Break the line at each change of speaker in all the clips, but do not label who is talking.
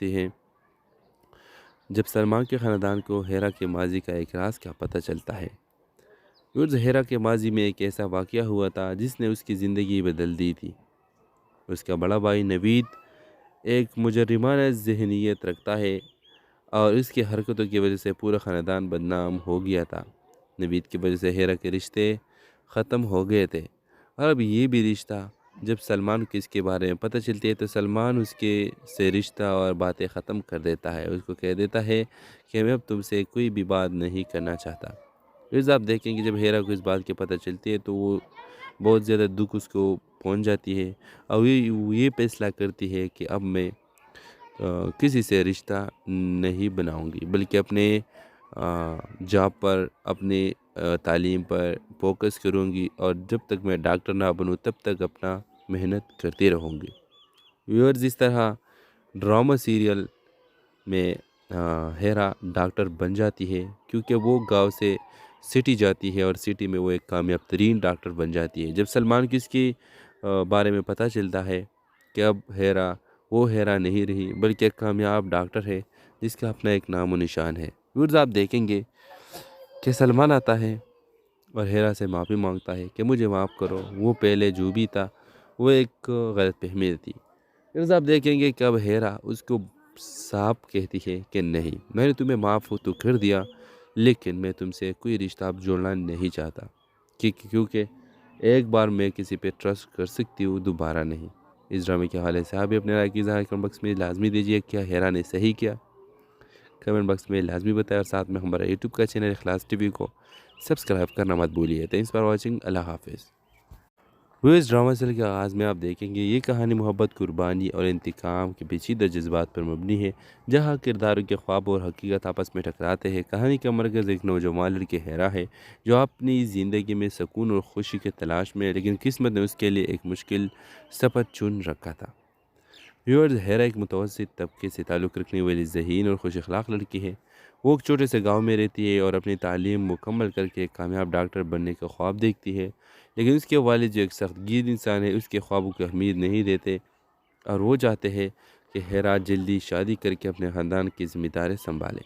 لکھتے ہیں، جب سلمان کے خاندان کو ہیرا کے ماضی کا ایک راز کا پتہ چلتا ہے۔ ہیرا کے ماضی میں ایک ایسا واقعہ ہوا تھا جس نے اس کی زندگی بدل دی تھی۔ اس کا بڑا بھائی نوید ایک مجرمانہ ذہنیت رکھتا ہے اور اس کی حرکتوں کی وجہ سے پورا خاندان بدنام ہو گیا تھا۔ نوید کی وجہ سے ہیرا کے رشتے ختم ہو گئے تھے، اور اب یہ بھی رشتہ جب سلمان کو اس کے بارے میں پتہ چلتی ہے تو سلمان اس کے سے رشتہ اور باتیں ختم کر دیتا ہے۔ اس کو کہہ دیتا ہے کہ میں اب تم سے کوئی بھی بات نہیں کرنا چاہتا۔ پھر آپ دیکھیں کہ جب ہیرا کو اس بات کی پتہ چلتی ہے تو وہ بہت زیادہ دکھ اس کو پہنچ جاتی ہے، اور یہ فیصلہ کرتی ہے کہ اب میں کسی سے رشتہ نہیں بناؤں گی، بلکہ اپنے جاب پر، اپنے تعلیم پر فوکس کروں گی، اور جب تک میں ڈاکٹر نہ بنوں تب تک اپنا محنت کرتی رہوں گی۔ ویورز، اس طرح ڈرامہ سیریل میں ہیرا ڈاکٹر بن جاتی ہے، کیونکہ وہ گاؤں سے سٹی جاتی ہے اور سٹی میں وہ ایک کامیاب ترین ڈاکٹر بن جاتی ہے۔ جب سلمان کو اس کی بارے میں پتہ چلتا ہے کہ اب ہیرا وہ ہیرا نہیں رہی، بلکہ ایک کامیاب ڈاکٹر ہے جس کا اپنا ایک نام و نشان ہے۔ ویورز، آپ دیکھیں گے کہ سلمان آتا ہے اور ہیرا سے معافی مانگتا ہے کہ مجھے معاف کرو، وہ پہلے جو بھی تھا وہ ایک غلط فہمی تھی۔ ویورز، آپ دیکھیں گے کہ اب ہیرا اس کو صاف کہتی ہے کہ نہیں، میں نے تمہیں معاف تو کر دیا، لیکن میں تم سے کوئی رشتہ اب جوڑنا نہیں چاہتا، کیونکہ ایک بار میں کسی پہ ٹرسٹ کر سکتی ہوں، دوبارہ نہیں۔ اس ڈرامے کے حوالے سے آپ بھی اپنے رائے کی اظہار کمنٹ باکس میں لازمی دیجیے۔ کیا ہیرا نے صحیح کیا؟ کمنٹ باکس میں لازمی بتائیں، اور ساتھ میں ہمارا یوٹیوب کا چینل اخلاص ٹی وی کو سبسکرائب کرنا مت بھولیے۔ تھینکس فار واچنگ، اللہ حافظ۔ وہ اس ڈرامہ سیریل کے آغاز میں آپ دیکھیں گے یہ کہانی محبت، قربانی اور انتقام کے پیچیدہ جذبات پر مبنی ہے، جہاں کرداروں کے خواب اور حقیقت آپس میں ٹکراتے ہیں۔ کہانی کا مرکز ایک نوجوان لڑکی ہیرا ہے جو اپنی زندگی میں سکون اور خوشی کی تلاش میں ہے، لیکن قسمت نے اس کے لیے ایک مشکل سفر چن رکھا تھا۔ ویورز، ہیرا ایک متوسط طبقے سے تعلق رکھنے والی ذہین اور خوش اخلاق لڑکی ہے۔ وہ ایک چھوٹے سے گاؤں میں رہتی ہے اور اپنی تعلیم مکمل کر کے ایک کامیاب ڈاکٹر بننے کا خواب دیکھتی ہے، لیکن اس کے والد جو ایک سخت گیر انسان ہے اس کے خوابوں کو اہمیت نہیں دیتے، اور وہ چاہتے ہیں کہ ہیرا جلدی شادی کر کے اپنے خاندان کی ذمہ داری سنبھالے۔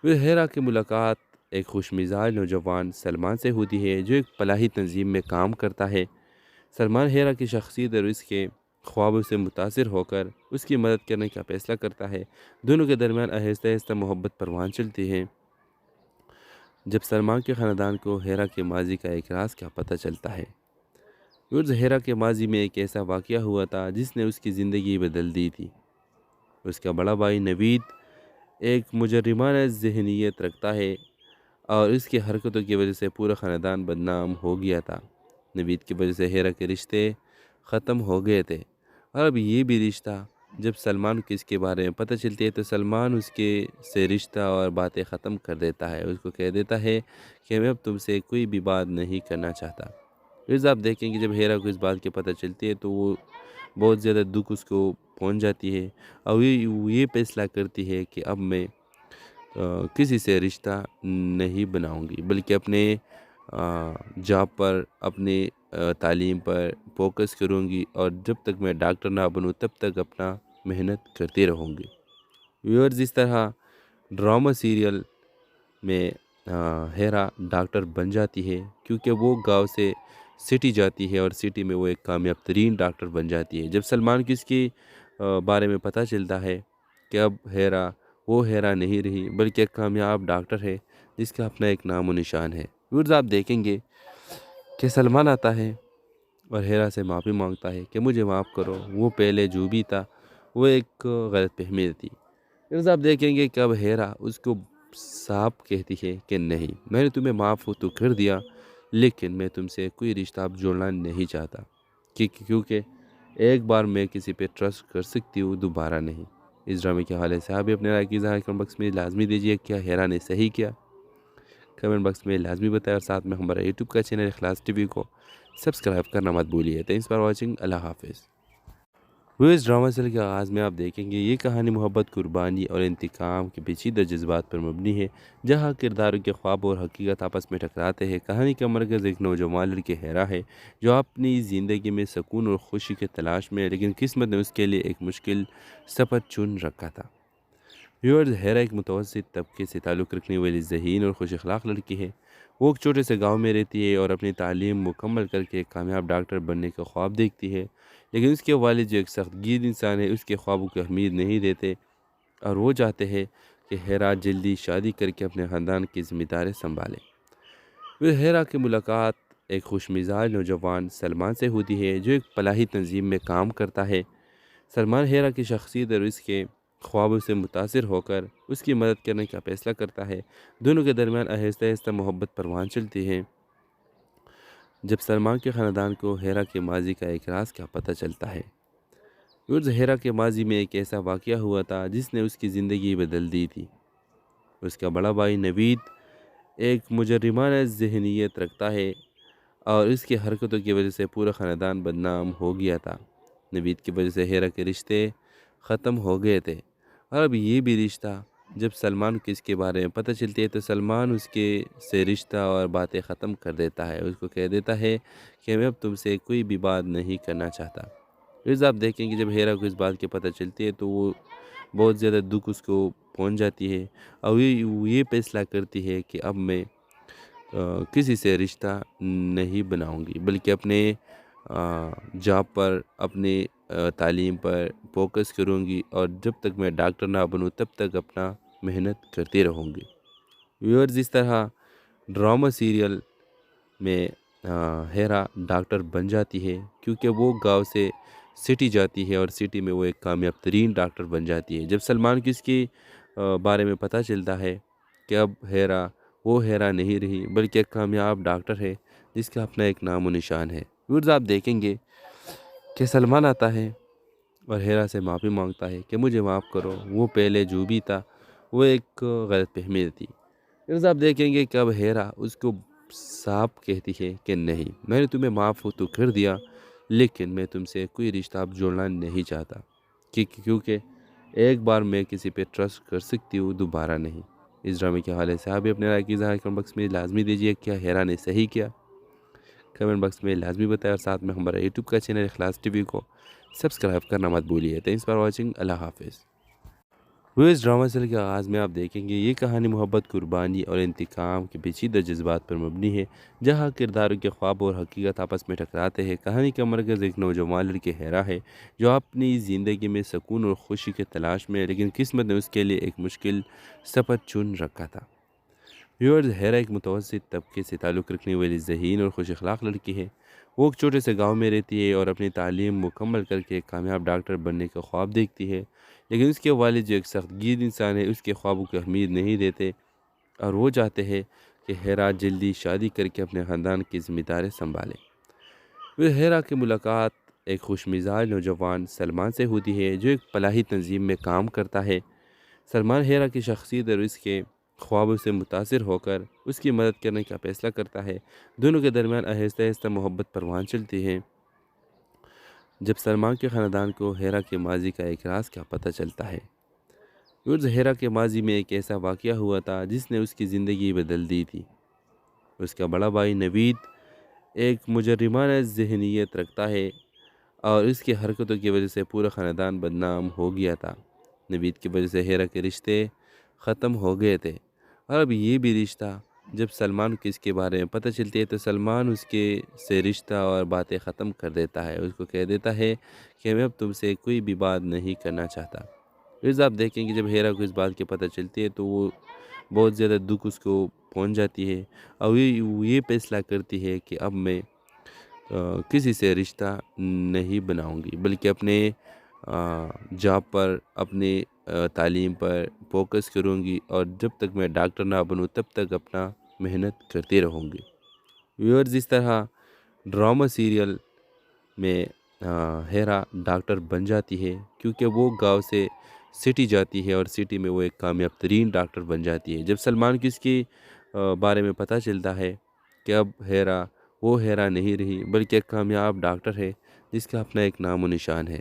پھر ہیرا کی ملاقات ایک خوش مزاج نوجوان سلمان سے ہوتی ہے جو ایک فلاحی تنظیم میں کام کرتا ہے۔ سلمان ہیرا کی شخصیت اور اس کے خوابوں سے متاثر ہو کر اس کی مدد کرنے کا فیصلہ کرتا ہے۔ دونوں کے درمیان آہستہ آہستہ محبت پروان چلتی ہے، جب سلمان کے خاندان کو ہیرا کے ماضی کا ایک راز کا پتہ چلتا ہے۔ ہیرا کے ماضی میں ایک ایسا واقعہ ہوا تھا جس نے اس کی زندگی بدل دی تھی۔ اس کا بڑا بھائی نوید ایک مجرمانہ ذہنیت رکھتا ہے اور اس کی حرکتوں کی وجہ سے پورا خاندان بدنام ہو گیا تھا۔ نوید کی وجہ سے ہیرا کے رشتے ختم ہو گئے تھے، اور اب یہ بھی رشتہ جب سلمان کو اس کے بارے میں پتہ چلتی ہے تو سلمان اس کے سے رشتہ اور باتیں ختم کر دیتا ہے۔ اس کو کہہ دیتا ہے کہ میں اب تم سے کوئی بھی بات نہیں کرنا چاہتا۔ پھر آپ دیکھیں کہ جب ہیرا کو اس بات کی پتہ چلتی ہے تو وہ بہت زیادہ دکھ اس کو پہنچ جاتی ہے، اور یہ فیصلہ کرتی ہے کہ اب میں کسی سے رشتہ نہیں بناؤں گی، بلکہ اپنے جاب پر، اپنے تعلیم پر فوکس کروں گی، اور جب تک میں ڈاکٹر نہ بنوں تب تک اپنا محنت کرتی رہوں گی۔ ویورز، اس طرح ڈرامہ سیریل میں ہیرا ڈاکٹر بن جاتی ہے، کیونکہ وہ گاؤں سے سٹی جاتی ہے اور سٹی میں وہ ایک کامیاب ترین ڈاکٹر بن جاتی ہے۔ جب سلمان کو اس کی بارے میں پتہ چلتا ہے کہ اب ہیرا وہ ہیرا نہیں رہی، بلکہ ایک کامیاب ڈاکٹر ہے جس کا اپنا ایک نام و نشان ہے۔ ویورز، آپ دیکھیں گے کہ سلمان آتا ہے اور ہیرا سے معافی مانگتا ہے کہ مجھے معاف کرو، وہ پہلے جو بھی تھا وہ ایک غلط فہمی تھی۔ پھر آپ دیکھیں گے کہ اب ہیرا اس کو صاف کہتی ہے کہ نہیں، میں نے تمہیں معاف تو کر دیا، لیکن میں تم سے کوئی رشتہ اب جوڑنا نہیں چاہتا، کیونکہ ایک بار میں کسی پہ ٹرسٹ کر سکتی ہوں، دوبارہ نہیں۔ اس ڈرامے کے حوالے سے آپ بھی اپنے رائے کی اظہار کمنٹ باکس میں لازمی دیجیے۔ کیا ہیرا نے صحیح کیا؟ کمنٹ باکس میں لازمی بتائیں، اور ساتھ میں ہمارا یوٹیوب کا چینل اخلاص ٹی وی کو سبسکرائب کرنا مت بھولیے۔ تھینکس فار واچنگ، اللہ حافظ۔ وہ اس ڈرامہ سیریل کے آغاز میں آپ دیکھیں گے یہ کہانی محبت، قربانی اور انتقام کے پیچیدہ جذبات پر مبنی ہے، جہاں کرداروں کے خواب اور حقیقت آپس میں ٹکراتے ہیں۔ کہانی کا مرکز ایک نوجوان لڑکی ہیرا ہے جو اپنی زندگی میں سکون اور خوشی کی تلاش میں ہے، لیکن قسمت نے اس کے لیے ایک مشکل سفر چن رکھا تھا۔ ویورز، ہیرا ایک متوسط طبقے سے تعلق رکھنے والی ذہین اور خوش اخلاق لڑکی ہے۔ وہ ایک چھوٹے سے گاؤں میں رہتی ہے اور اپنی تعلیم مکمل کر کے ایک کامیاب ڈاکٹر بننے کا خواب دیکھتی ہے، لیکن اس کے والد جو ایک سخت گیر انسان ہے اس کے خوابوں کی اہمیت نہیں دیتے اور وہ چاہتے ہیں کہ ہیرا جلدی شادی کر کے اپنے خاندان کی ذمہ داری سنبھالے۔ وہ ہیرا کی ملاقات ایک خوش مزاج نوجوان سلمان سے ہوتی ہے جو ایک فلاحی تنظیم میں کام کرتا ہے۔ سلمان ہیرا کی شخصیت اور اس کے خوابوں سے متاثر ہو کر اس کی مدد کرنے کا فیصلہ کرتا ہے۔ دونوں کے درمیان آہستہ آہستہ محبت پروان چلتی ہے۔ جب سلمان کے خاندان کو ہیرا کے ماضی کا ایک راز کا پتہ چلتا ہے۔ ہیرا کے ماضی میں ایک ایسا واقعہ ہوا تھا جس نے اس کی زندگی بدل دی تھی۔ اس کا بڑا بھائی نوید ایک مجرمانہ ذہنیت رکھتا ہے اور اس کی حرکتوں کی وجہ سے پورا خاندان بدنام ہو گیا تھا۔ نوید کی وجہ سے ہیرا کے رشتے ختم ہو گئے تھے اور اب یہ بھی رشتہ جب سلمان کو اس کے بارے میں پتہ چلتی ہے تو سلمان اس کے سے رشتہ اور باتیں ختم کر دیتا ہے۔ اس کو کہہ دیتا ہے کہ میں اب تم سے کوئی بھی بات نہیں کرنا چاہتا۔ پھر آپ دیکھیں کہ جب ہیرا کو اس بات کی پتہ چلتی ہے تو وہ بہت زیادہ دکھ اس کو پہنچ جاتی ہے اور وہ یہ فیصلہ کرتی ہے کہ اب میں کسی سے رشتہ نہیں بناؤں گی بلکہ اپنے جاب پر، اپنے تعلیم پر فوکس کروں گی اور جب تک میں ڈاکٹر نہ بنوں تب تک اپنا محنت کرتی رہوں گی۔ ویورز، اس طرح ڈرامہ سیریل میں ہیرا ڈاکٹر بن جاتی ہے کیونکہ وہ گاؤں سے سٹی جاتی ہے اور سٹی میں وہ ایک کامیاب ترین ڈاکٹر بن جاتی ہے۔ جب سلمان کو اس کے بارے میں پتہ چلتا ہے کہ اب ہیرا وہ ہیرا نہیں رہی بلکہ ایک کامیاب ڈاکٹر ہے جس کا اپنا ایک نام و نشان ہے۔ ویورز، آپ دیکھیں گے کہ سلمان آتا ہے اور ہیرا سے معافی مانگتا ہے کہ مجھے معاف کرو، وہ پہلے جو بھی تھا وہ ایک غلط فہمی تھی۔ پھر آپ دیکھیں گے کہ اب ہیرا اس کو صاف کہتی ہے کہ نہیں، میں نے تمہیں معاف تو کر دیا لیکن میں تم سے کوئی رشتہ اب جوڑنا نہیں چاہتا، کیونکہ ایک بار میں کسی پہ ٹرسٹ کر سکتی ہوں، دوبارہ نہیں۔ اس ڈرامے کے حوالے سے آپ بھی اپنے رائے کی اظہار کمنٹ باکس میں لازمی دیجیے۔ کیا ہیرا نے صحیح کیا؟ کمنٹ باکس میں لازمی بتائیں اور ساتھ میں ہمارا یوٹیوب کا چینل اخلاص ٹی وی کو سبسکرائب کرنا مت بھولیے۔ Thanks for watching. اللہ حافظ۔ وہ اس ڈرامہ سیریل کے آغاز میں آپ دیکھیں گے یہ کہانی محبت، قربانی اور انتقام کے پیچیدہ جذبات پر مبنی ہے، جہاں کرداروں کے خواب اور حقیقت آپس میں ٹکراتے ہیں۔ کہانی کا مرکز ایک نوجوان لڑکی ہیرا ہے جو اپنی زندگی میں سکون اور خوشی کی تلاش میں ہے، لیکن قسمت نے اس کے لیے ایک مشکل سفر چن رکھا تھا۔ ویورز، ہیرا ایک متوسط طبقے سے تعلق رکھنے والی ذہین اور خوش اخلاق لڑکی ہے۔ وہ ایک چھوٹے سے گاؤں میں رہتی ہے اور اپنی تعلیم مکمل کر کے ایک کامیاب ڈاکٹر بننے کا خواب دیکھتی ہے، لیکن اس کے والد جو ایک سخت گیر انسان ہے اس کے خوابوں کی اہمیت نہیں دیتے اور وہ چاہتے ہیں کہ ہیرا جلدی شادی کر کے اپنے خاندان کی ذمہ داری سنبھالے۔ وہ ہیرا کی ملاقات ایک خوش مزاج نوجوان سلمان سے ہوتی ہے جو ایک فلاحی تنظیم میں کام کرتا ہے۔ سلمان ہیرا کی شخصیت اور اس کے خوابوں سے متاثر ہو کر اس کی مدد کرنے کا فیصلہ کرتا ہے۔ دونوں کے درمیان آہستہ آہستہ محبت پروان چلتی ہے۔ جب سلمان کے خاندان کو ہیرا کے ماضی کا ایک راز کا پتہ چلتا ہے۔ ہیرا کے ماضی میں ایک ایسا واقعہ ہوا تھا جس نے اس کی زندگی بدل دی تھی۔ اس کا بڑا بھائی نوید ایک مجرمانہ ذہنیت رکھتا ہے اور اس کی حرکتوں کی وجہ سے پورا خاندان بدنام ہو گیا تھا۔ نوید کی وجہ سے ہیرا کے رشتے ختم ہو گئے تھے اور اب یہ بھی رشتہ جب سلمان کو اس کے بارے میں پتہ چلتی ہے تو سلمان اس کے سے رشتہ اور باتیں ختم کر دیتا ہے۔ اس کو کہہ دیتا ہے کہ میں اب تم سے کوئی بھی بات نہیں کرنا چاہتا۔ پھر آپ دیکھیں کہ جب ہیرا کو اس بات کی پتہ چلتی ہے تو وہ بہت زیادہ دکھ اس کو پہنچ جاتی ہے اور وہ یہ فیصلہ کرتی ہے کہ اب میں کسی سے رشتہ نہیں بناؤں گی بلکہ اپنے جاب پر، اپنے تعلیم پر فوکس کروں گی اور جب تک میں ڈاکٹر نہ بنوں تب تک اپنا محنت کرتی رہوں گی۔ ویورز، اس طرح ڈرامہ سیریل میں ہیرا ڈاکٹر بن جاتی ہے کیونکہ وہ گاؤں سے سٹی جاتی ہے اور سٹی میں وہ ایک کامیاب ترین ڈاکٹر بن جاتی ہے۔ جب سلمان کو اس کے بارے میں پتہ چلتا ہے کہ اب ہیرا وہ ہیرا نہیں رہی بلکہ ایک کامیاب ڈاکٹر ہے جس کا اپنا ایک نام و نشان ہے۔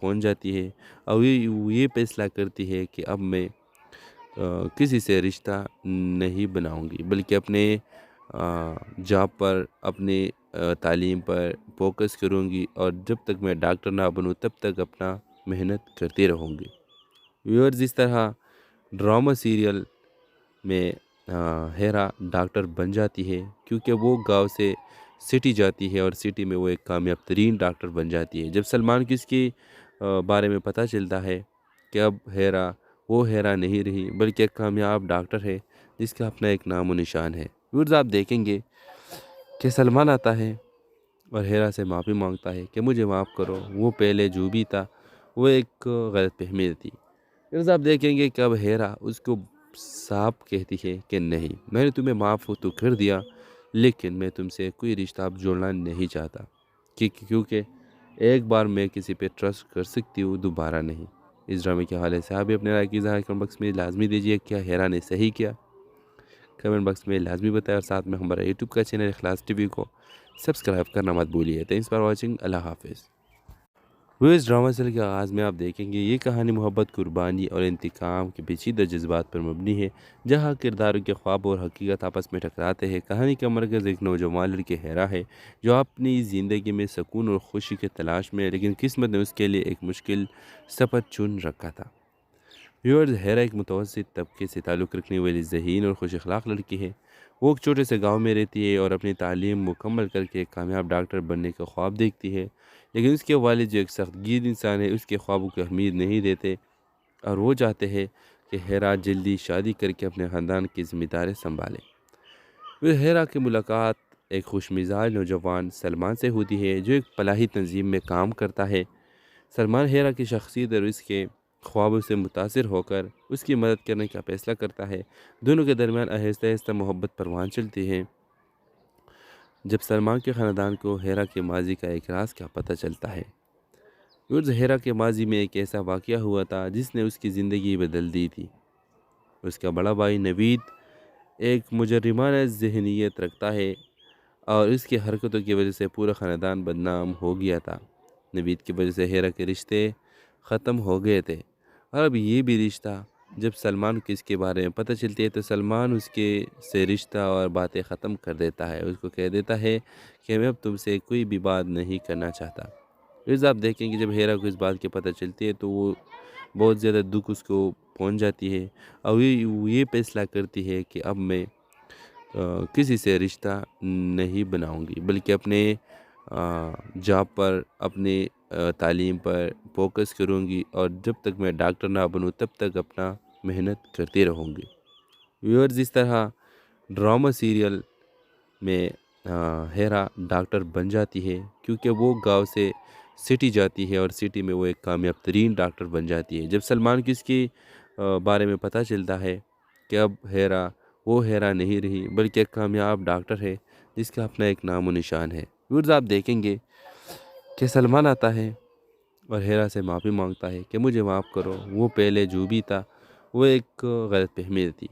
پہنچ جاتی ہے اور یہ فیصلہ کرتی ہے کہ اب میں کسی سے رشتہ نہیں بناؤں گی، بلکہ اپنے جاب پر، اپنی تعلیم پر فوکس کروں گی، اور جب تک میں ڈاکٹر نہ بنوں تب تک اپنا محنت کرتی رہوں گی۔ ویورز، اس طرح ڈرامہ سیریل میں ہیرا ڈاکٹر بن جاتی ہے کیونکہ وہ گاؤں سے سٹی جاتی ہے اور سٹی میں وہ ایک کامیاب ترین ڈاکٹر بن جاتی ہے۔ جب سلمان کو اس کے بارے میں پتہ چلتا ہے کہ اب ہیرا وہ ہیرا نہیں رہی بلکہ ایک کامیاب ڈاکٹر ہے جس کا اپنا ایک نام و نشان ہے۔ ویورز، آپ دیکھیں گے کہ سلمان آتا ہے اور ہیرا سے معافی مانگتا ہے کہ مجھے معاف کرو، وہ پہلے جو بھی تھا وہ ایک غلط فہمی تھی۔ ویورز، آپ دیکھیں گے کہ اب ہیرا اس کو صاف کہتی ہے کہ نہیں، میں نے تمہیں معاف تو کر دیا لیکن میں تم سے کوئی رشتہ اب جوڑنا نہیں چاہتا، کیونکہ ایک بار میں کسی پہ ٹرسٹ کر سکتی ہوں، دوبارہ نہیں۔ اس ڈرامے کے حوالے سے آپ بھی اپنے رائے کی اظہار کمنٹ باکس میں لازمی دیجیے۔ کیا ہیرا نے صحیح کیا؟ کمنٹ باکس میں لازمی بتائیں، اور ساتھ میں ہمارا یوٹیوب کا چینل اخلاص ٹی وی کو سبسکرائب کرنا مت بھولیے۔ تھینکس فار واچنگ، اللہ حافظ۔ وہ اس ڈرامہ سیریل کے آغاز میں آپ دیکھیں گے یہ کہانی محبت، قربانی اور انتقام کے پیچیدہ جذبات پر مبنی ہے، جہاں کرداروں کے خواب اور حقیقت آپس میں ٹکراتے ہیں۔ کہانی کا مرکز ایک نوجوان لڑکی ہیرا ہے جو اپنی زندگی میں سکون اور خوشی کی تلاش میں ہے، لیکن قسمت نے اس کے لیے ایک مشکل سفر چن رکھا تھا۔ ویورز، ہیرا ایک متوسط طبقے سے تعلق رکھنے والی ذہین اور خوش اخلاق لڑکی ہے۔ وہ ایک چھوٹے سے گاؤں میں رہتی ہے اور اپنی تعلیم مکمل کر کے ایک کامیاب ڈاکٹر بننے کا خواب دیکھتی ہے، لیکن اس کے والد جو ایک سخت گیر انسان ہے اس کے خوابوں کو اہمیت نہیں دیتے اور وہ چاہتے ہیں کہ ہیرا جلدی شادی کر کے اپنے خاندان کی ذمہ داری سنبھالے۔ وہ ہیرا کی ملاقات ایک خوش مزاج نوجوان سلمان سے ہوتی ہے جو ایک فلاحی تنظیم میں کام کرتا ہے۔ سلمان ہیرا کی شخصیت اور اس کے خوابوں سے متاثر ہو کر اس کی مدد کرنے کا فیصلہ کرتا ہے۔ دونوں کے درمیان آہستہ آہستہ محبت پروان چلتی ہے۔ جب سلمان کے خاندان کو ہیرا کے ماضی کا ایک راز کا پتہ چلتا ہے۔ ویورز، ہیرا کے ماضی میں ایک ایسا واقعہ ہوا تھا جس نے اس کی زندگی بدل دی تھی۔ اس کا بڑا بھائی نوید ایک مجرمانہ ذہنیت رکھتا ہے اور اس کی حرکتوں کی وجہ سے پورا خاندان بدنام ہو گیا تھا۔ نوید کی وجہ سے ہیرا کے رشتے ختم ہو گئے تھے اور اب یہ بھی رشتہ، جب سلمان کو اس کے بارے میں پتہ چلتی ہے تو سلمان اس کے سے رشتہ اور باتیں ختم کر دیتا ہے۔ اس کو کہہ دیتا ہے کہ میں اب تم سے کوئی بھی بات نہیں کرنا چاہتا۔ ویورز، آپ دیکھیں کہ جب ہیرا کو اس بات کی پتہ چلتی ہے تو وہ بہت زیادہ دکھ اس کو پہنچ جاتی ہے اور یہ فیصلہ کرتی ہے کہ اب میں کسی سے رشتہ نہیں بناؤں گی، بلکہ اپنے جاب پر، اپنی تعلیم پر فوکس کروں گی، اور جب تک میں ڈاکٹر نہ بنوں تب تک اپنا محنت کرتی رہوں گی۔ ویورز، اس طرح ڈرامہ سیریل میں ہیرا ڈاکٹر بن جاتی ہے کیونکہ وہ گاؤں سے سٹی جاتی ہے اور سٹی میں وہ ایک کامیاب ترین ڈاکٹر بن جاتی ہے۔ جب سلمان کو اس کے بارے میں پتہ چلتا ہے کہ اب ہیرا وہ ہیرا نہیں رہی بلکہ ایک کامیاب ڈاکٹر ہے جس کا اپنا ایک نام و نشان ہے۔ ویورز، آپ دیکھیں گے کہ سلمان آتا ہے اور ہیرا سے معافی مانگتا ہے کہ مجھے معاف کرو، وہ پہلے جو بھی تھا وہ ایک غلط فہمی تھی۔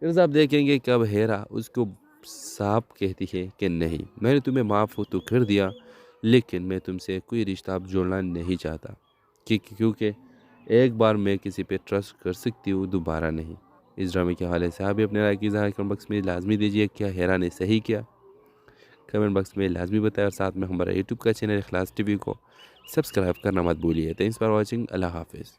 ویورز، آپ دیکھیں گے کہ اب ہیرا اس کو صاف کہتی ہے کہ نہیں، میں نے تمہیں معاف تو کر دیا لیکن میں تم سے کوئی رشتہ اب جوڑنا نہیں چاہتا، کیونکہ ایک بار میں کسی پہ ٹرسٹ کر سکتی ہوں، دوبارہ نہیں۔ اس ڈرامے کے حوالے سے آپ بھی اپنے رائے کی اظہار کمنٹ باکس میں لازمی دیجیے۔ کیا ہیرا نے صحیح کیا؟ کمنٹ باکس میں لازمی بتائیں، اور ساتھ میں ہمارا یوٹیوب کا چینل اخلاص ٹی وی کو سبسکرائب کرنا مت بھولیے۔ تھینکس فار واچنگ، اللہ حافظ۔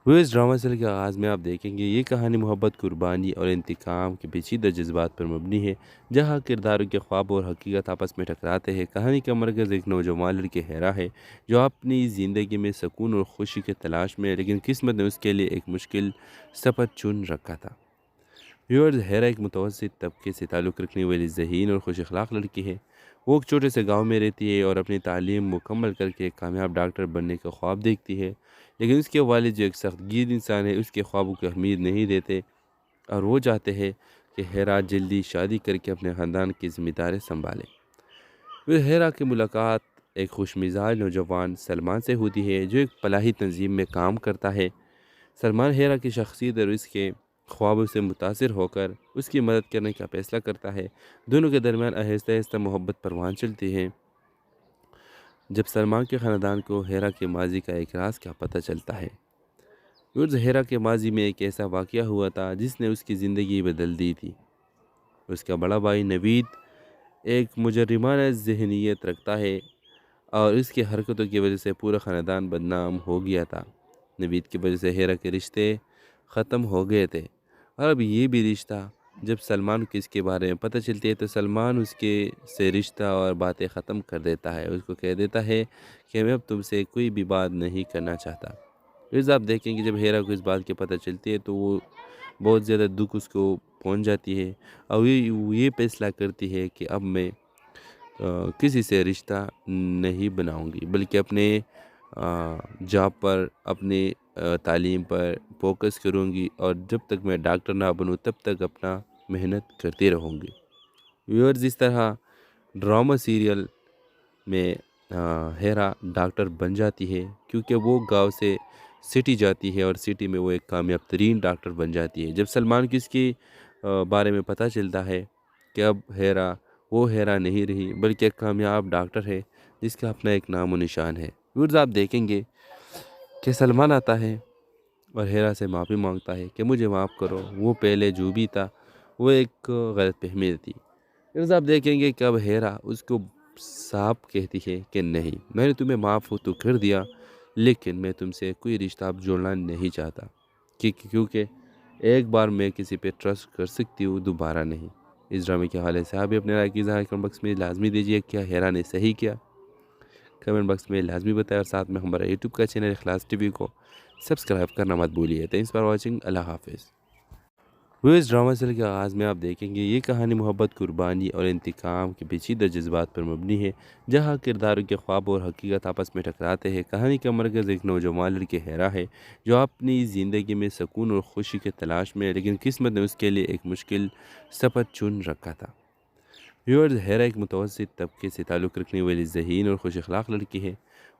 وہ اس ڈرامہ سیریل کے آغاز میں آپ دیکھیں گے یہ کہانی محبت، قربانی اور انتقام کے پیچیدہ جذبات پر مبنی ہے، جہاں کرداروں کے خواب اور حقیقت آپس میں ٹکراتے ہیں۔ کہانی کا مرکز ایک نوجوان لڑکی ہیرا ہے جو اپنی زندگی میں سکون اور خوشی کی تلاش میں ہے، لیکن قسمت نے اس کے لیے ایک مشکل سفر چن رکھا تھا۔ ویورز، ہیرا ایک متوسط طبقے سے تعلق رکھنے والی ذہین اور خوش اخلاق لڑکی ہے۔ وہ ایک چھوٹے سے گاؤں میں رہتی ہے اور اپنی تعلیم مکمل کر کے ایک کامیاب ڈاکٹر بننے کا خواب دیکھتی ہے، لیکن اس کے والد جو ایک سخت گیر انسان ہے اس کے خوابوں کو اہمیت نہیں دیتے اور وہ چاہتے ہیں کہ ہیرا جلدی شادی کر کے اپنے خاندان کی ذمہ داری سنبھالے۔ وہ ہیرا کی ملاقات ایک خوش مزاج نوجوان سلمان سے ہوتی ہے جو ایک فلاحی تنظیم میں کام کرتا ہے۔ سلمان ہیرا کی شخصیت اور اس کے خوابوں سے متاثر ہو کر اس کی مدد کرنے کا فیصلہ کرتا ہے۔ دونوں کے درمیان آہستہ آہستہ محبت پروان چلتی ہے۔ جب سلمان کے خاندان کو ہیرا کے ماضی کا ایک راز کا پتہ چلتا ہے۔ ہیرا کے ماضی میں ایک ایسا واقعہ ہوا تھا جس نے اس کی زندگی بدل دی تھی۔ اس کا بڑا بھائی نوید ایک مجرمانہ ذہنیت رکھتا ہے اور اس کی حرکتوں کی وجہ سے پورا خاندان بدنام ہو گیا تھا۔ نوید کی وجہ سے ہیرا کے رشتے ختم ہو گئے تھے، اور اب یہ بھی رشتہ جب سلمان کو اس کے بارے میں پتہ چلتی ہے تو سلمان اس کے سے رشتہ اور باتیں ختم کر دیتا ہے۔ اس کو کہہ دیتا ہے کہ میں اب تم سے کوئی بھی بات نہیں کرنا چاہتا۔ پھر آپ دیکھیں کہ جب ہیرا کو اس بات کی پتہ چلتی ہے تو وہ بہت زیادہ دکھ اس کو پہنچ جاتی ہے، اور یہ فیصلہ کرتی ہے کہ اب میں کسی سے رشتہ نہیں بناؤں گی، بلکہ اپنے جاب پر، اپنے تعلیم پر فوکس کروں گی، اور جب تک میں ڈاکٹر نہ بنوں تب تک اپنا محنت کرتی رہوں گی۔ ویورز، اس طرح ڈرامہ سیریل میں ہیرا ڈاکٹر بن جاتی ہے، کیونکہ وہ گاؤں سے سٹی جاتی ہے اور سٹی میں وہ ایک کامیاب ترین ڈاکٹر بن جاتی ہے۔ جب سلمان کو اس کی بارے میں پتہ چلتا ہے کہ اب وہ ہیرا نہیں رہی، بلکہ ایک کامیاب ڈاکٹر ہے جس کا اپنا ایک نام و نشان ہے۔ ویورز، آپ دیکھیں گے کہ سلمان آتا ہے اور ہیرا سے معافی مانگتا ہے کہ مجھے معاف کرو، وہ پہلے جو بھی تھا وہ ایک غلط فہمی تھی۔ پھر آپ دیکھیں گے کہ اب ہیرا اس کو صاف کہتی ہے کہ نہیں، میں نے تمہیں معاف تو کر دیا، لیکن میں تم سے کوئی رشتہ اب جوڑنا نہیں چاہتا، کیونکہ ایک بار میں کسی پہ ٹرسٹ کر سکتی ہوں، دوبارہ نہیں۔ اس ڈرامے کے حوالے سے آپ بھی اپنے رائے کی اظہار کمنٹ باکس میں لازمی دیجیے۔ کیا ہیرا نے صحیح کیا؟ کمنٹ باکس میں لازمی بتائیں، اور ساتھ میں ہمارا یوٹیوب کا چینل اخلاص ٹی وی کو سبسکرائب کرنا مت بھولیے۔ Thanks for watching. اللہ حافظ۔ وہ اس ڈرامہ سیریل کے آغاز میں آپ دیکھیں گے یہ کہانی محبت، قربانی اور انتقام کے پیچیدہ جذبات پر مبنی ہے، جہاں کرداروں کے خواب اور حقیقت آپس میں ٹکراتے ہیں۔ کہانی کا مرکز ایک نوجوان لڑکی ہیرا ہے جو اپنی زندگی میں سکون اور خوشی کی تلاش میں ہے، لیکن قسمت نے اس کے لیے ایک مشکل سفر چن رکھا تھا۔ ویورز، ہیرا ایک متوسط طبقے سے تعلق رکھنے والی ذہین اور خوش اخلاق لڑکی ہے۔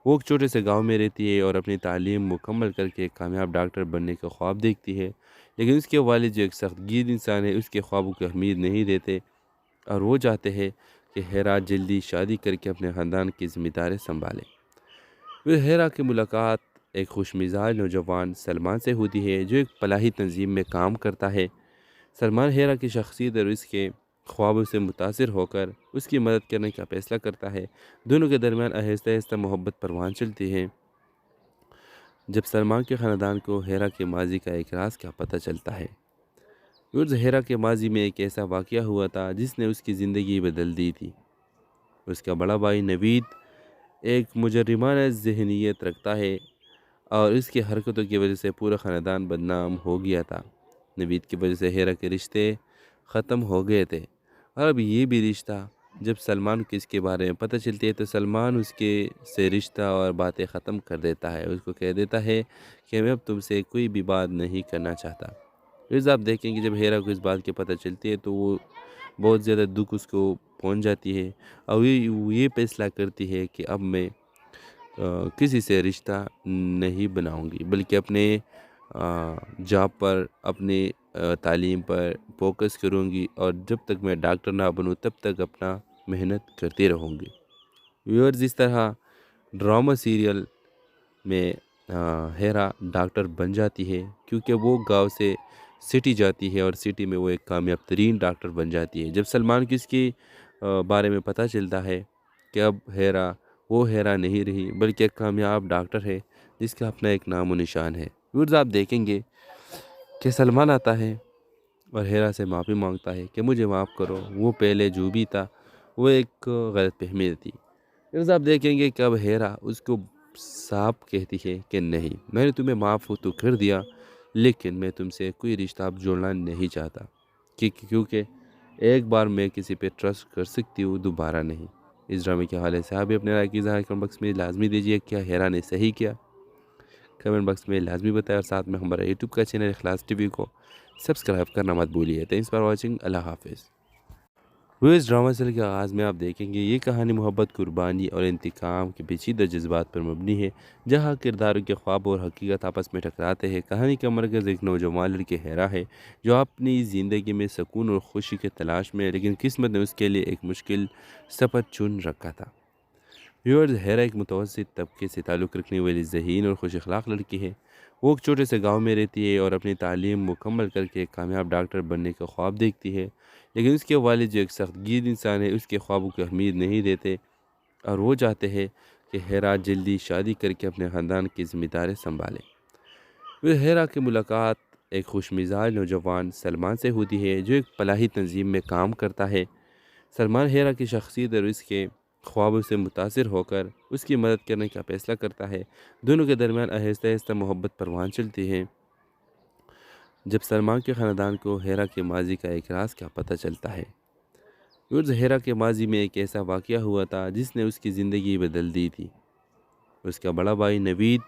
وہ ایک چھوٹے سے گاؤں میں رہتی ہے اور اپنی تعلیم مکمل کر کے ایک کامیاب ڈاکٹر بننے کا خواب دیکھتی ہے، لیکن اس کے والد جو ایک سخت گیر انسان ہے اس کے خوابوں کو اہمیت نہیں دیتے، اور وہ چاہتے ہیں کہ ہیرا جلدی شادی کر کے اپنے خاندان کی ذمہ داری سنبھالے۔ پھر ہیرا کی ملاقات ایک خوش مزاج نوجوان سلمان سے ہوتی ہے جو ایک فلاحی تنظیم میں کام کرتا ہے۔ سلمان ہیرا کی شخصیت اور اس کے خوابوں سے متاثر ہو کر اس کی مدد کرنے کا فیصلہ کرتا ہے۔ دونوں کے درمیان آہستہ آہستہ محبت پروان چلتی ہے۔ جب سلمان کے خاندان کو ہیرا کے ماضی کا ایک راز کا پتہ چلتا ہے۔ ہیرا کے ماضی میں ایک ایسا واقعہ ہوا تھا جس نے اس کی زندگی بدل دی تھی۔ اس کا بڑا بھائی نوید ایک مجرمانہ ذہنیت رکھتا ہے اور اس کی حرکتوں کی وجہ سے پورا خاندان بدنام ہو گیا تھا۔ نوید کی وجہ سے ہیرا کے رشتے ختم ہو گئے تھے، اور اب یہ بھی رشتہ جب سلمان کو اس کے بارے میں پتہ چلتی ہے تو سلمان اس کے سے رشتہ اور باتیں ختم کر دیتا ہے۔ اس کو کہہ دیتا ہے کہ میں اب تم سے کوئی بھی بات نہیں کرنا چاہتا۔ پھر آپ دیکھیں کہ جب ہیرا کو اس بات کی پتہ چلتی ہے تو وہ بہت زیادہ دکھ اس کو پہنچ جاتی ہے، اور یہ فیصلہ کرتی ہے کہ اب میں کسی سے رشتہ نہیں بناؤں گی، بلکہ اپنے جاب پر، اپنے تعلیم پر فوکس کروں گی، اور جب تک میں ڈاکٹر نہ بنوں تب تک اپنا محنت کرتی رہوں گی۔ ویورز، اس طرح ڈرامہ سیریل میں ہیرا ڈاکٹر بن جاتی ہے، کیونکہ وہ گاؤں سے سٹی جاتی ہے اور سٹی میں وہ ایک کامیاب ترین ڈاکٹر بن جاتی ہے۔ جب سلمان کو اس کی بارے میں پتہ چلتا ہے کہ اب وہ ہیرا نہیں رہی، بلکہ ایک کامیاب ڈاکٹر ہے جس کا اپنا ایک نام و نشان ہے۔ ویورز، آپ دیکھیں گے کہ سلمان آتا ہے اور ہیرا سے معافی مانگتا ہے کہ مجھے معاف کرو، وہ پہلے جو بھی تھا وہ ایک غلط فہمی تھی۔ پھر آپ دیکھیں گے کہ اب ہیرا اس کو صاف کہتی ہے کہ نہیں، میں نے تمہیں معاف تو کر دیا، لیکن میں تم سے کوئی رشتہ اب جوڑنا نہیں چاہتا، کیونکہ ایک بار میں کسی پہ ٹرسٹ کر سکتی ہوں، دوبارہ نہیں۔ اس ڈرامے کے حوالے سے آپ بھی اپنے رائے کی اظہار کمنٹ باکس میں لازمی دیجیے۔ کیا ہیرا نے صحیح کیا؟ کمنٹ باکس میں لازمی بتائیں، اور ساتھ میں ہمارا یوٹیوب کا چینل اخلاص ٹی وی کو سبسکرائب کرنا مت بھولیے۔ Thanks for watching. اللہ حافظ۔ وہ اس ڈرامہ سیریل کے آغاز میں آپ دیکھیں گے یہ کہانی محبت، قربانی اور انتقام کے پیچیدہ جذبات پر مبنی ہے، جہاں کرداروں کے خواب اور حقیقت آپس میں ٹکراتے ہیں۔ کہانی کا مرکز ایک نوجوان لڑکی ہیرا ہے جو اپنی زندگی میں سکون اور خوشی کی تلاش میں ہے، لیکن قسمت نے اس کے لیے ایک مشکل سفر چن رکھا تھا۔ ویورز، ہیرا ایک متوسط طبقے سے تعلق رکھنے والی ذہین اور خوش اخلاق لڑکی ہے۔ وہ ایک چھوٹے سے گاؤں میں رہتی ہے اور اپنی تعلیم مکمل کر کے ایک کامیاب ڈاکٹر بننے کا خواب دیکھتی ہے، لیکن اس کے والد جو ایک سخت گیر انسان ہے اس کے خوابوں کو اہمیت نہیں دیتے اور وہ چاہتے ہیں کہ ہیرا جلدی شادی کر کے اپنے خاندان کی ذمہ داری سنبھالے۔ پھر ہیرا کی ملاقات ایک خوش مزاج نوجوان سلمان سے ہوتی ہے جو ایک فلاحی تنظیم میں کام کرتا ہے۔ سلمان ہیرا کی شخصیت اور اس کے خوابوں سے متاثر ہو کر اس کی مدد کرنے کا فیصلہ کرتا ہے۔ دونوں کے درمیان آہستہ آہستہ محبت پروان چلتی ہے۔ جب سلمان کے خاندان کو ہیرا کے ماضی کا ایک راز کا پتہ چلتا ہے۔ ہیرا کے ماضی میں ایک ایسا واقعہ ہوا تھا جس نے اس کی زندگی بدل دی تھی۔ اس کا بڑا بھائی نوید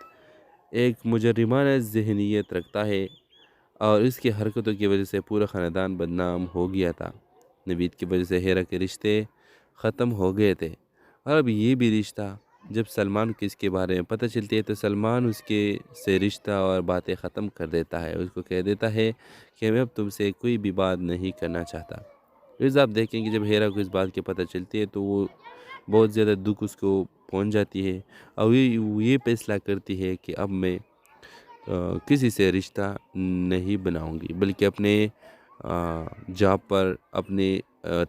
ایک مجرمانہ ذہنیت رکھتا ہے اور اس کی حرکتوں کی وجہ سے پورا خاندان بدنام ہو گیا تھا۔ نوید کی وجہ سے ہیرا کے رشتے ختم ہو گئے تھے اور اب یہ بھی رشتہ، جب سلمان کو اس کے بارے میں پتہ چلتی ہے تو سلمان اس کے سے رشتہ اور باتیں ختم کر دیتا ہے۔ اس کو کہہ دیتا ہے کہ میں اب تم سے کوئی بھی بات نہیں کرنا چاہتا۔ پھر آپ دیکھیں کہ جب ہیرا کو اس بات کی پتہ چلتی ہے تو وہ بہت زیادہ دکھ اس کو پہنچ جاتی ہے اور وہ یہ فیصلہ کرتی ہے کہ اب میں کسی سے رشتہ نہیں بناؤں گی، بلکہ اپنے جاب پر، اپنے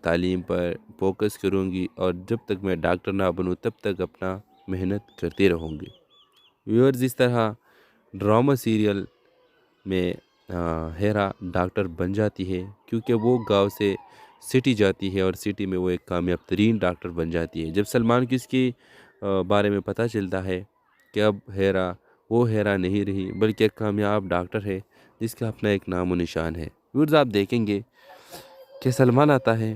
تعلیم پر فوکس کروں گی اور جب تک میں ڈاکٹر نہ بنوں تب تک اپنا محنت کرتی رہوں گی۔ ویورز، اس طرح ڈرامہ سیریل میں ہیرا ڈاکٹر بن جاتی ہے کیونکہ وہ گاؤں سے سٹی جاتی ہے اور سٹی میں وہ ایک کامیاب ترین ڈاکٹر بن جاتی ہے۔ جب سلمان کی اس کی بارے میں پتہ چلتا ہے کہ اب ہیرا وہ ہیرا نہیں رہی بلکہ ایک کامیاب ڈاکٹر ہے جس کا اپنا ایک نام و نشان ہے۔ ویورز، آپ دیکھیں گے کہ سلمان آتا ہے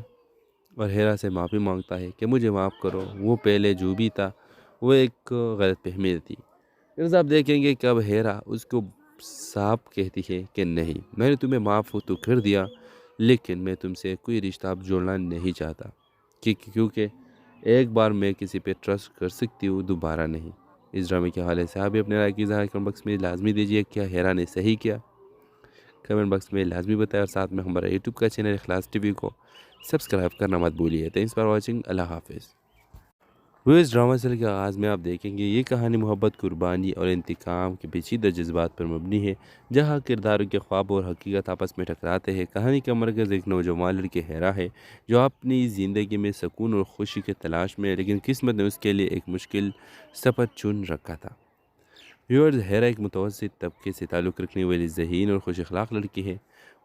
اور ہیرا سے معافی مانگتا ہے کہ مجھے معاف کرو، وہ پہلے جو بھی تھا وہ ایک غلط فہمی تھی۔ پھر آپ دیکھیں گے کہ اب ہیرا اس کو صاف کہتی ہے کہ نہیں، میں نے تمہیں معاف تو کر دیا لیکن میں تم سے کوئی رشتہ اب جوڑنا نہیں چاہتا، کیونکہ ایک بار میں کسی پہ ٹرسٹ کر سکتی ہوں، دوبارہ نہیں۔ اس ڈرامے کے حوالے سے آپ بھی اپنے رائے کی اظہار کمنٹ باکس میں لازمی دیجیے۔ کیا ہیرا نے صحیح کیا؟ کمنٹ باکس میں لازمی بتائیں اور ساتھ میں ہمارا یوٹیوب کا چینل اخلاص ٹی وی کو سبسکرائب کرنا مت بھولیے۔ Thanks for watching. اللہ حافظ۔ وہ اس ڈرامہ سیریل کے آغاز میں آپ دیکھیں گے یہ کہانی محبت، قربانی اور انتقام کے پیچیدہ جذبات پر مبنی ہے، جہاں کرداروں کے خواب اور حقیقت آپس میں ٹکراتے ہیں۔ کہانی کا مرکز ایک نوجوان لڑکی ہیرا ہے جو اپنی زندگی میں سکون اور خوشی کی تلاش میں ہے، لیکن قسمت نے اس کے لیے ایک مشکل سفر چن رکھا تھا۔ ویورز، ہیرا ایک متوسط طبقے سے تعلق رکھنے والی ذہین اور خوش اخلاق لڑکی ہے۔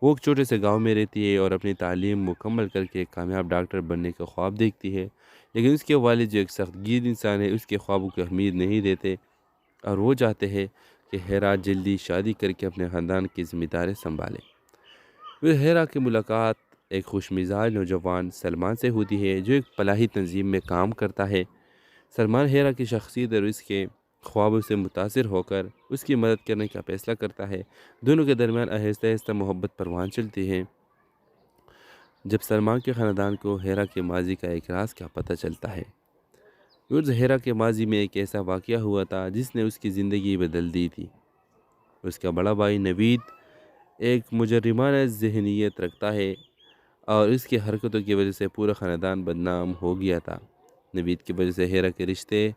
وہ ایک چھوٹے سے گاؤں میں رہتی ہے اور اپنی تعلیم مکمل کر کے ایک کامیاب ڈاکٹر بننے کا خواب دیکھتی ہے، لیکن اس کے والد جو ایک سخت گیر انسان ہے اس کے خوابوں کو اہمیت نہیں دیتے اور وہ چاہتے ہیں کہ ہیرا جلدی شادی کر کے اپنے خاندان کی ذمہ داری سنبھالے۔ پھر ہیرا کی ملاقات ایک خوش مزاج نوجوان سلمان سے ہوتی ہے جو ایک فلاحی تنظیم میں کام کرتا ہے۔ سلمان ہیرا کی شخصیت اور اس کے خوابوں سے متاثر ہو کر اس کی مدد کرنے کا فیصلہ کرتا ہے۔ دونوں کے درمیان آہستہ آہستہ محبت پروان چلتی ہے۔ جب سلمان کے خاندان کو ہیرا کے ماضی کا ایک راز کا پتہ چلتا ہے۔ ہیرا کے ماضی میں ایک ایسا واقعہ ہوا تھا جس نے اس کی زندگی بدل دی تھی۔ اس کا بڑا بھائی نوید ایک مجرمانہ ذہنیت رکھتا ہے اور اس کی حرکتوں کی وجہ سے پورا خاندان بدنام ہو گیا تھا۔ نوید کی وجہ سے ہیرا کے رشتے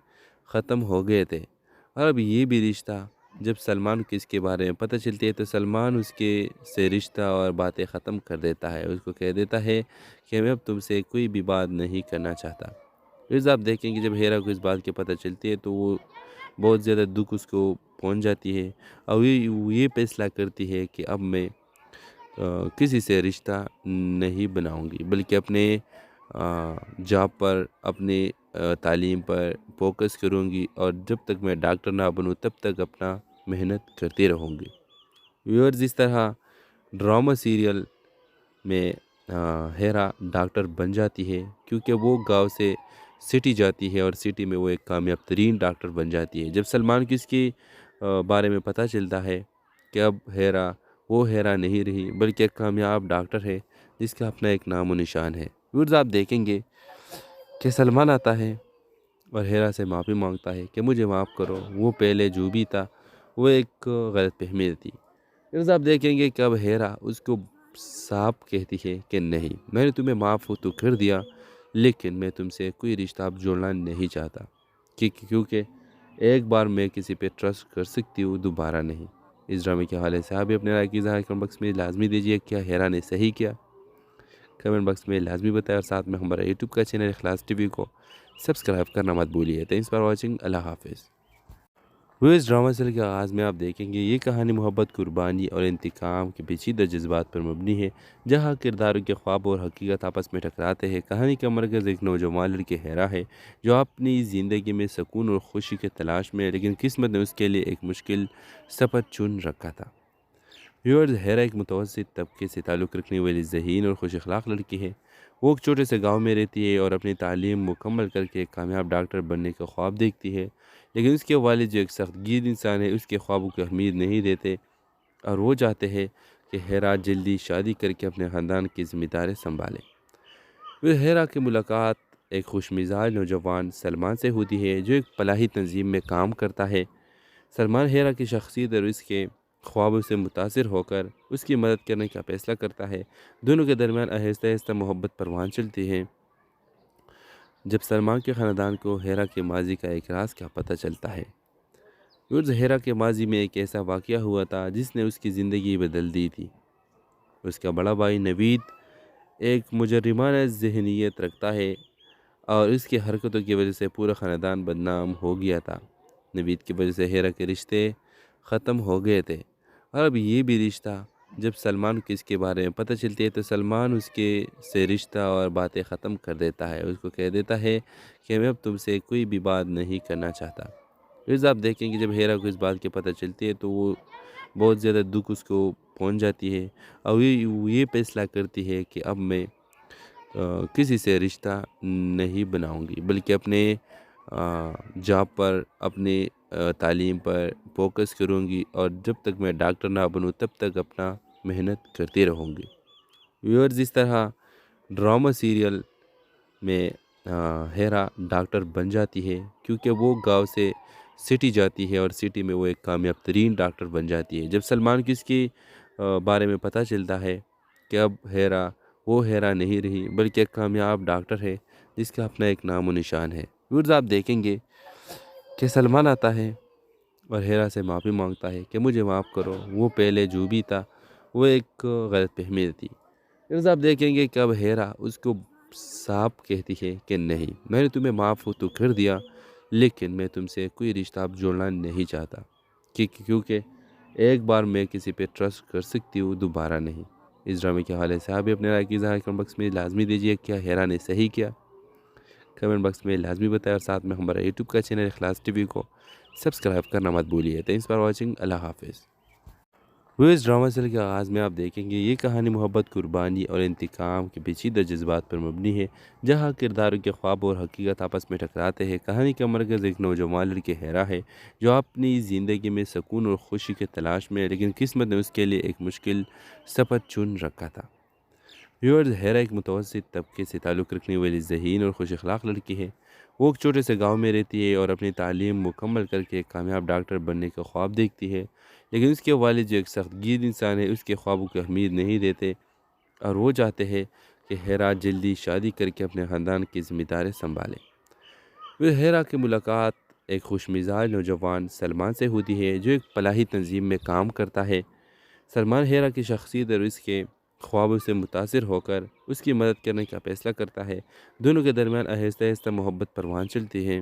ختم ہو گئے تھے اور اب یہ بھی رشتہ، جب سلمان کو اس کے بارے میں پتہ چلتی ہے تو سلمان اس کے سے رشتہ اور باتیں ختم کر دیتا ہے۔ اس کو کہہ دیتا ہے کہ میں اب تم سے کوئی بھی بات نہیں کرنا چاہتا۔ پھر آپ دیکھیں کہ جب ہیرا کو اس بات کی پتہ چلتی ہے تو وہ بہت زیادہ دکھ اس کو پہنچ جاتی ہے اور وہ یہ فیصلہ کرتی ہے کہ اب میں کسی سے رشتہ نہیں بناؤں گی، بلکہ اپنے جاب پر، اپنے تعلیم پر فوکس کروں گی اور جب تک میں ڈاکٹر نہ بنوں تب تک اپنا محنت کرتی رہوں گی۔ ویورز، اس طرح ڈرامہ سیریل میں ہیرا ڈاکٹر بن جاتی ہے کیونکہ وہ گاؤں سے سٹی جاتی ہے اور سٹی میں وہ ایک کامیاب ترین ڈاکٹر بن جاتی ہے۔ جب سلمان کی اس کی بارے میں پتہ چلتا ہے کہ اب ہیرا وہ ہیرا نہیں رہی بلکہ ایک کامیاب ڈاکٹر ہے جس کا اپنا ایک نام و نشان ہے۔ ویورز، آپ دیکھیں گے کہ سلمان آتا ہے اور ہیرا سے معافی مانگتا ہے کہ مجھے معاف کرو، وہ پہلے جو بھی تھا وہ ایک غلط فہمی تھی۔ پھر آپ دیکھیں گے کہ اب ہیرا اس کو صاف کہتی ہے کہ نہیں، میں نے تمہیں معاف تو کر دیا لیکن میں تم سے کوئی رشتہ اب جوڑنا نہیں چاہتا، کیونکہ ایک بار میں کسی پہ ٹرسٹ کر سکتی ہوں، دوبارہ نہیں۔ اس ڈرامے کے حوالے سے آپ بھی اپنے رائے کی اظہار کمنٹ باکس میں لازمی دیجیے۔ کیا ہیرا نے صحیح کیا؟ کمنٹ باکس میں لازمی بتائیں، اور ساتھ میں ہمارا یوٹیوب کا چینل اخلاص ٹی وی کو سبسکرائب کرنا مت بھولیے۔ تھینکس فار واچنگ، اللہ حافظ۔ وہ اس ڈرامہ سیریل کے آغاز میں آپ دیکھیں گے یہ کہانی محبت، قربانی اور انتقام کے پیچیدہ جذبات پر مبنی ہے، جہاں کرداروں کے خواب اور حقیقت آپس میں ٹکراتے ہیں۔ کہانی کا مرکز ایک نوجوان لڑکی ہیرا ہے جو اپنی زندگی میں سکون اور خوشی کے تلاش میں ہے، لیکن قسمت نے اس کے لیے ایک مشکل سفر چن رکھا تھا۔ ویورز، ہیرا ایک متوسط طبقے سے تعلق رکھنے والی ذہین اور خوش اخلاق لڑکی ہے۔ وہ ایک چھوٹے سے گاؤں میں رہتی ہے اور اپنی تعلیم مکمل کر کے ایک کامیاب ڈاکٹر بننے کا خواب دیکھتی ہے، لیکن اس کے والد جو ایک سخت گیر انسان ہے اس کے خوابوں کو اہمیت نہیں دیتے، اور وہ چاہتے ہیں کہ ہیرا جلدی شادی کر کے اپنے خاندان کی ذمہ داری سنبھالے۔ پھر ہیرا کی ملاقات ایک خوش مزاج نوجوان سلمان سے ہوتی ہے جو ایک فلاحی تنظیم میں کام کرتا ہے۔ سلمان ہیرا کی شخصیت اور اس کے خوابوں سے متاثر ہو کر اس کی مدد کرنے کا فیصلہ کرتا ہے۔ دونوں کے درمیان آہستہ آہستہ محبت پروان چلتی ہے۔ جب سلمان کے خاندان کو ہیرا کے ماضی کا ایک راز کا پتہ چلتا ہے۔ ہیرا کے ماضی میں ایک ایسا واقعہ ہوا تھا جس نے اس کی زندگی بدل دی تھی۔ اس کا بڑا بھائی نوید ایک مجرمانہ ذہنیت رکھتا ہے اور اس کی حرکتوں کی وجہ سے پورا خاندان بدنام ہو گیا تھا۔ نوید کی وجہ سے ہیرا کے رشتے ختم ہو گئے تھے، اور اب یہ بھی رشتہ۔ جب سلمان کو اس کے بارے میں پتہ چلتی ہے تو سلمان اس کے سے رشتہ اور باتیں ختم کر دیتا ہے۔ اس کو کہہ دیتا ہے کہ میں اب تم سے کوئی بھی بات نہیں کرنا چاہتا۔ پھر آپ دیکھیں کہ جب ہیرا کو اس بات کی پتہ چلتی ہے تو وہ بہت زیادہ دکھ اس کو پہنچ جاتی ہے، اور یہ فیصلہ کرتی ہے کہ اب میں کسی سے رشتہ نہیں بناؤں گی، بلکہ اپنے جاب پر، اپنے تعلیم پر فوکس کروں گی، اور جب تک میں ڈاکٹر نہ بنوں تب تک اپنا محنت کرتی رہوں گی۔ ویورز، اس طرح ڈرامہ سیریل میں ہیرا ڈاکٹر بن جاتی ہے، کیونکہ وہ گاؤں سے سٹی جاتی ہے اور سٹی میں وہ ایک کامیاب ترین ڈاکٹر بن جاتی ہے۔ جب سلمان کو اس کی بارے میں پتہ چلتا ہے کہ اب ہیرا وہ ہیرا نہیں رہی، بلکہ ایک کامیاب ڈاکٹر ہے جس کا اپنا ایک نام و نشان ہے۔ ویورز، آپ دیکھیں گے کہ سلمان آتا ہے اور ہیرا سے معافی مانگتا ہے کہ مجھے معاف کرو، وہ پہلے جو بھی تھا وہ ایک غلط فہمی تھی۔ پھر آپ دیکھیں گے کہ اب ہیرا اس کو صاف کہتی ہے کہ نہیں، میں نے تمہیں معاف تو کر دیا، لیکن میں تم سے کوئی رشتہ اب جوڑنا نہیں چاہتا، کیونکہ ایک بار میں کسی پہ ٹرسٹ کر سکتی ہوں، دوبارہ نہیں۔ اس ڈرامے کے حوالے سے آپ بھی اپنے رائے کی اظہار کمنٹ باکس میں لازمی دیجیے۔ کیا ہیرا نے صحیح کیا؟ کمنٹ باکس میں لازمی بتائیں، اور ساتھ میں ہمارا یوٹیوب کا چینل اخلاص ٹی وی کو سبسکرائب کرنا مت بھولیے۔ تھینکس فار واچنگ، اللہ حافظ۔ وہ اس ڈرامہ سیریل کے آغاز میں آپ دیکھیں گے یہ کہانی محبت، قربانی اور انتقام کے پیچیدہ جذبات پر مبنی ہے، جہاں کرداروں کے خواب اور حقیقت آپس میں ٹکراتے ہیں۔ کہانی کا مرکز ایک نوجوان لڑکی ہیرا ہے جو اپنی زندگی میں سکون اور خوشی کے تلاش میں ہے، لیکن قسمت نے اس کے لیے ایک مشکل سفر چن رکھا تھا۔ ویورز، ہیرا ایک متوسط طبقے سے تعلق رکھنے والی ذہین اور خوش اخلاق لڑکی ہے۔ وہ ایک چھوٹے سے گاؤں میں رہتی ہے اور اپنی تعلیم مکمل کر کے ایک کامیاب ڈاکٹر بننے کا خواب دیکھتی ہے، لیکن اس کے والد جو ایک سخت گیر انسان ہے اس کے خوابوں کو اہمیت نہیں دیتے، اور وہ چاہتے ہیں کہ ہیرا جلدی شادی کر کے اپنے خاندان کی ذمہ داری سنبھالے۔ پھر ہیرا کی ملاقات ایک خوش مزاج نوجوان سلمان سے ہوتی ہے جو ایک فلاحی تنظیم میں کام کرتا ہے۔ سلمان ہیرا کی شخصیت اور اس کے خوابوں سے متاثر ہو کر اس کی مدد کرنے کا فیصلہ کرتا ہے۔ دونوں کے درمیان آہستہ آہستہ محبت پروان چلتی ہے۔